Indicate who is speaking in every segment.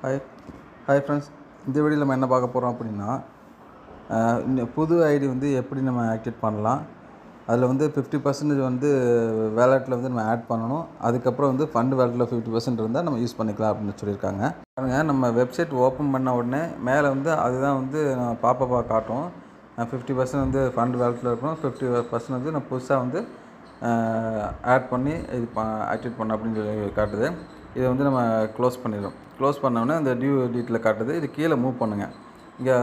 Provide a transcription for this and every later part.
Speaker 1: Hi hi friends. இந்த வீடியோவில் நம்ம என்ன பார்க்க போகிறோம் அப்படின்னா, இந்த புது ஐடி வந்து எப்படி நம்ம ஆக்டிவேட் பண்ணலாம். அதில் வந்து 50% வந்து வேலெட்டில் வந்து நம்ம ஆட் பண்ணணும். அதுக்கப்புறம் வந்து ஃபண்ட் வேலெட்டில் 50% இருந்தால் நம்ம யூஸ் பண்ணிக்கலாம் அப்படின்னு சொல்லியிருக்காங்க. பாருங்கள், நம்ம வெப்சைட் ஓப்பன் பண்ண உடனே மேலே வந்து அதுதான் வந்து பாப்பப்பாக காட்டும். 50% வந்து ஃபண்ட் வேலெட்டில் இருக்கணும், 50% வந்து நம்ம புதுசாக வந்து ஆட் பண்ணி இது ஆக்டிவேட் பண்ண அப்படின்னு சொல்லி காட்டுது. இதை வந்து நம்ம க்ளோஸ் பண்ணிடுறோம். க்ளோஸ் பண்ணோடனே அந்த டியூ டீட்டில் காட்டுது. இது கீழே மூவ் பண்ணுங்கள். இங்கே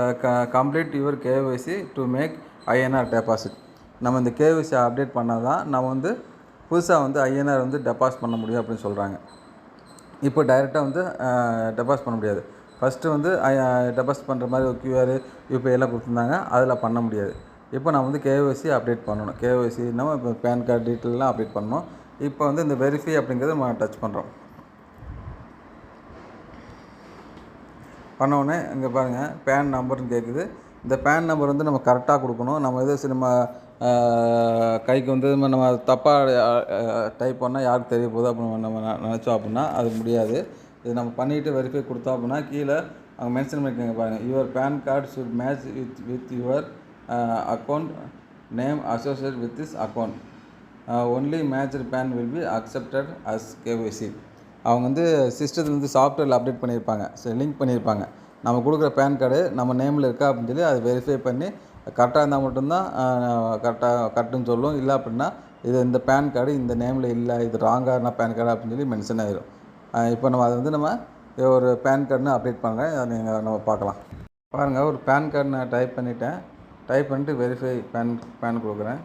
Speaker 1: complete your KYC to make INR deposit. நம்ம இந்த கேஒய்சி அப்டேட் பண்ணால் தான் நம்ம வந்து புதுசாக வந்து ஐஎன்ஆர் வந்து டெபாசிட் பண்ண முடியும் அப்படின்னு சொல்கிறாங்க. இப்போ டைரெக்டாக வந்து டெபாசிட் பண்ண முடியாது. ஃபஸ்ட்டு வந்து டெபாசிட் பண்ணுற மாதிரி ஒரு கியூஆர் யூபிஐ எல்லாம் கொடுத்துருந்தாங்க, அதில் பண்ண முடியாது. இப்போ நான் வந்து கேஒய்சி அப்டேட் பண்ணணும். கேஒய்சி நம்ம இப்போ பேன் கார்டு டீட்டெயிலெலாம் அப்டேட் பண்ணணும். இப்போ வந்து இந்த வெரிஃபை அப்படிங்கிறத நம்ம டச் பண்ணுறோம். பண்ணோடனே இங்கே பாருங்கள், பேன் நம்பர்னு கேட்குது. இந்த பேன் நம்பர் வந்து நம்ம கரெக்டாக கொடுக்கணும். நம்ம எது நம்ம கைக்கு வந்து நம்ம தப்பாக டைப் பண்ணால் யாருக்கு தெரிய போகுது அப்படின்னு நம்ம நினச்சோம் அப்படின்னா அது முடியாது. இது நம்ம பண்ணிவிட்டு வெரிஃபை கொடுத்தோம் அப்படின்னா கீழே அவங்க மென்ஷன் பண்ணிக்கோங்க. பாருங்கள், your PAN card should match with your account name associate with this account. Only matched PAN will be accepted as KYC. அவங்க வந்து சிஸ்டத்தில் வந்து சாஃப்ட்வேரில் அப்டேட் பண்ணியிருப்பாங்க, லிங்க் பண்ணியிருப்பாங்க. நம்ம கொடுக்குற பேன் கார்டு நம்ம நேமில் இருக்கா அப்படின்னு சொல்லி அதை வெரிஃபை பண்ணி கரெக்டாக இருந்தால் மட்டும்தான் கரெக்டுன்னு சொல்லும். இல்லை அப்படின்னா இது இந்த பேன் கார்டு இந்த நேமில் இல்லை, இது ராங்கான பேன் கார்டு அப்படின்னு சொல்லி மென்ஷன் ஆகிடும். இப்போ நம்ம அதை வந்து நம்ம ஒரு பேன் கார்டுன்னு அப்டேட் பண்ணுறேன். அதை நம்ம பார்க்கலாம். பாருங்கள், ஒரு பேன் கார்டு நான் டைப் பண்ணிவிட்டேன். டைப் பண்ணிட்டு வெரிஃபை பேன் கொடுக்குறேன்.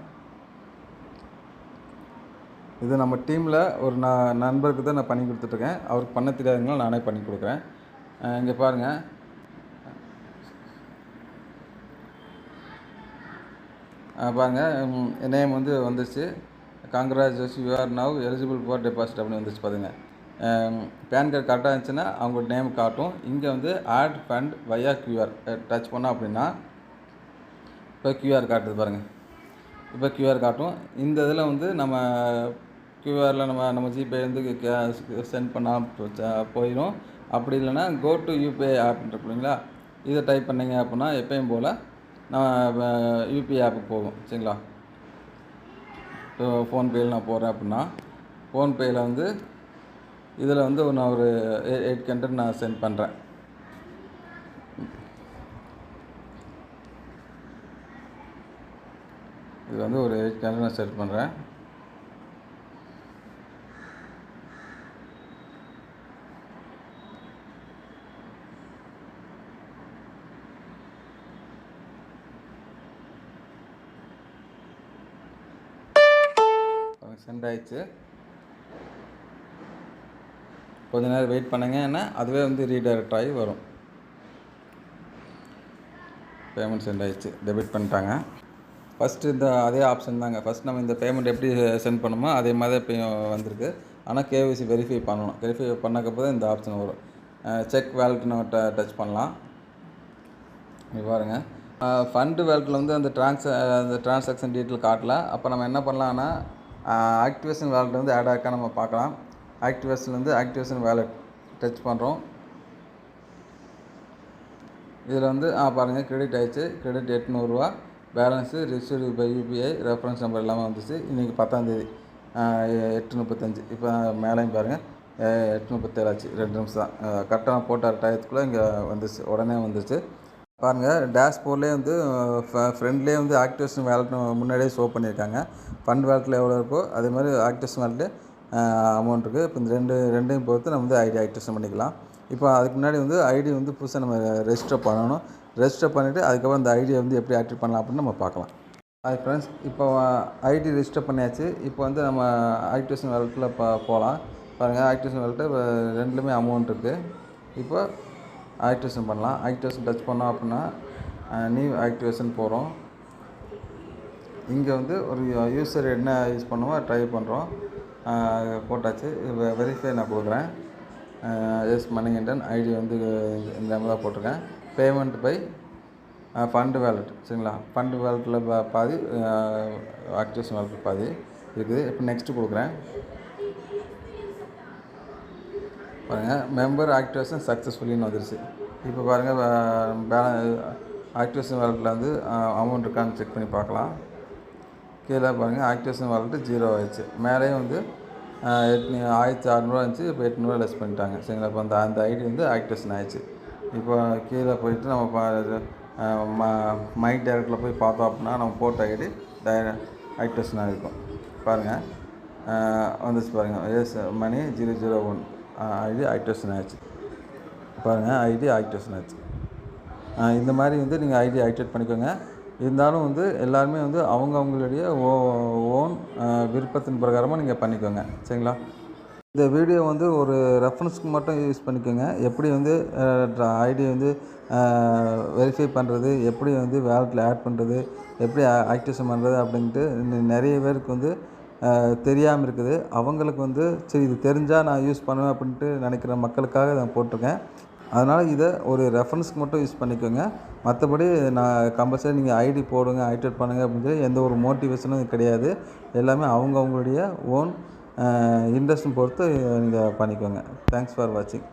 Speaker 1: இது நம்ம டீமில் ஒரு நண்பருக்கு தான் நான் பண்ணி கொடுத்துட்ருக்கேன். அவருக்கு பண்ண தெரியாதுங்களா, நானே பண்ணி கொடுக்குறேன். இங்கே பாருங்கள், பாருங்கள் நேம் வந்து வந்துச்சு. Congratulation, you are now eligible for deposit அப்படின்னு வந்துச்சு. பாருங்க, பேன் கார்டு கரெக்டாக இருந்துச்சுன்னா அவங்க நேம் காட்டும். இங்கே வந்து ஆட் ஃபண்ட் வயா கியூஆர் டச் பண்ணோம் அப்படின்னா இப்போ கியூஆர் காட்டுது. பாருங்கள், இப்போ கியூஆர் காட்டும். இந்த இதில் வந்து நம்ம கியூஆரில் நம்ம ஜிபே வந்து சென்ட் பண்ணால் போயிடும். அப்படி இல்லைன்னா கோ டு யூபிஐ ஆப்னு இருக்கு இல்லைங்களா, இதை டைப் பண்ணிங்க அப்படின்னா எப்பயும் போல் நான் யூபிஐ ஆப்புக்கு போகும். சரிங்களா, இப்போ ஃபோன்பேயில் நான் போகிறேன் அப்படின்னா ஃபோன்பேயில் வந்து இதில் வந்து நான் ஒரு 800 நான் சென்ட் பண்ணுறேன். இது வந்து ஒரு 800 நான் சென்ட் பண்ணுறேன். சென்ட் ஆயிடுச்சு. கொஞ்ச நேரம் வெயிட் பண்ணுங்கன்னா அதுவே வந்து ரீடைரக்ட் ஆகி வரும். பேமெண்ட் சென்ட் ஆயிடுச்சு, டெபிட் பண்ணிட்டாங்க. ஃபஸ்ட்டு இந்த அதே ஆப்ஷன் தாங்க. ஃபஸ்ட் நம்ம இந்த பேமெண்ட் எப்படி சென்ட் பண்ணுமோ அதே மாதிரி இப்போ வந்திருக்கு. ஆனால் கேஒய்சி வெரிஃபை பண்ணணும். வெரிஃபை பண்ணக்கப்புறம் தான் இந்த ஆப்ஷன் வரும். செக் வேலெட் நம்ம டச் பண்ணலாம். இது பாருங்கள், ஃபண்டு வேலெட்டில் வந்து அந்த ட்ரான்சாக்ஷன் டீட்டெயில் காட்டல. அப்போ நம்ம என்ன பண்ணலான்னா ஆக்டிவேஷன் வேலெட் வந்து ஆட் ஆக்கா நம்ம பார்க்கலாம். ஆக்டிவேஷன் வேலெட் டச் பண்ணுறோம். இதில் வந்து பாருங்கள், கிரெடிட் ஆயிடுச்சு. கிரெடிட் 800 ரூபா. Balance received by UPI reference number எல்லாமே வந்துச்சு. இன்றைக்கி 10ஆம் தேதி 8:35. இப்போ மேலேயும் பாருங்கள் 8:37 ஆச்சு. 2 நிமிஷம் தான். கரெக்டாக போட்ட டயத்துக்குள்ளே இங்கே வந்துச்சு, உடனே வந்துச்சு. பாருங்கள், டேஷ்போர்ட்லேயே வந்து ஃப்ரெண்ட்லேயே வந்து ஆக்டிவேஷன் வேலெட் முன்னாடியே ஷோ பண்ணியிருக்காங்க. ஃபண்ட் வேலெட்டில் எவ்வளோ இருக்கோ அதே மாதிரி ஆக்டிவேஷன் வேலெட்லேயே அமௌண்ட் இருக்குது. இப்போ இந்த ரெண்டையும் பொறுத்து நம்ம வந்து ஐடி ஆக்டிவேஷன் பண்ணிக்கலாம். இப்போ அதுக்கு முன்னாடி வந்து ஐடி வந்து புதுசாக நம்ம ரெஜிஸ்டர் பண்ணணும். ரெஜிஸ்டர் பண்ணிவிட்டு அதுக்கப்புறம் அந்த ஐடியை வந்து எப்படி ஆக்டிவேட் பண்ணலாம் அப்படின்னு நம்ம பார்க்கலாம். ஹாய் ஃப்ரெண்ட்ஸ், இப்போ ஐடி ரெஜிஸ்டர் பண்ணியாச்சு. இப்போ வந்து நம்ம ஆக்டிவேஷன் வேலெட்டில் போகலாம். பாருங்கள், ஆக்டிவேஷன் வேலெட்டு ரெண்டுலேயுமே அமௌண்ட் இருக்குது. இப்போ ஆக்டிவேஷன் பண்ணலாம். ஆக்டிவேஷன் டச் பண்ணோம் அப்படின்னா நியூ ஆக்டிவேஷன் போகிறோம். இங்கே வந்து ஒரு யூசர் என்ன யூஸ் பண்ணுமோ ட்ரை பண்ணுறோம். போட்டாச்சு. வெரிஃபை நான் கொடுக்குறேன். எஸ் மணிகண்டன். ஐடி வந்து இந்த மாதிரி போட்டிருக்கேன். Payment by fund wallet. சரிங்களா, ஃபண்டு வேலெட்டில் பாதி, ஆக்டிவேஷன் வேலெட்டில் பாதி இருக்குது. இப்போ நெக்ஸ்ட்டு கொடுக்குறேன். பாருங்கள் மெம்பர் ஆக்டிவேஷன் சக்ஸஸ்ஃபுல்லின்னு வந்துருச்சு. இப்போ பாருங்கள் ஆக்டிவேஷன் வாலெட்டில் வந்து அமௌண்ட் இருக்கான்னு செக் பண்ணி பார்க்கலாம். கீழே பாருங்கள் ஆக்டிவேஷன் வாலெட்டு 0 ஆயிடுச்சு. மேலேயும் வந்து 1600 இருந்துச்சு, இப்போ 800 லெஸ் பண்ணிட்டாங்க. சரிங்களா? இப்போ அந்த ஐடி வந்து ஆக்டிவேஷன் ஆயிடுச்சு. இப்போ கீழே போயிட்டு நம்ம மை டைரக்டில் போய் பார்த்தோம் அப்படின்னா நம்ம போட்ட ஐடி ஆக்டிவேஷன் ஆகிருக்கும். பாருங்கள் வந்துச்சு பாருங்கள். எஸ் மணி 001 ஐடி ஆக்டிவேஷன் ஆகிடுச்சு. பாருங்கள் ஐடி ஆக்டிவேஷன் ஆச்சு. இந்த மாதிரி வந்து நீங்கள் ஐடி ஆக்டிவேட் பண்ணிக்கோங்க. இருந்தாலும் வந்து எல்லாருமே வந்து அவங்களுடைய ஓன் விருப்பத்தின் பிரகாரமாக நீங்கள் பண்ணிக்கோங்க. சரிங்களா? இந்த வீடியோ வந்து ஒரு ரெஃபரன்ஸ்க்கு மட்டும் யூஸ் பண்ணிக்கோங்க. எப்படி வந்து ஐடி வந்து வெரிஃபை பண்ணுறது, எப்படி வந்து வேலெட்டில் ஆட் பண்ணுறது, எப்படி ஆக்டிவேஷன் பண்ணுறது அப்படின்ட்டு நிறைய பேருக்கு வந்து தெரியாமல் இருக்குது. அவங்களுக்கு வந்து சரி இது தெரிஞ்சால் நான் யூஸ் பண்ணுவேன் அப்படின்ட்டு நினைக்கிற மக்களுக்காக நான் போட்டிருக்கேன். அதனால் இதை ஒரு ரெஃபரன்ஸ்க்கு மட்டும் யூஸ் பண்ணிக்கோங்க. மற்றபடி நான் கம்பல்சரி நீங்கள் ஐடி போடுங்க, ஆக்டிவேட் பண்ணுங்கள் அப்படின்னு சொல்லி எந்த ஒரு மோட்டிவேஷனும் கிடையாது. எல்லாமே அவங்களுடைய ஓன் இன்ட்ரெஸ்ட்டும் பொறுத்து நீங்கள் பண்ணிக்கோங்க. தேங்க்ஸ் ஃபார் வாட்சிங்.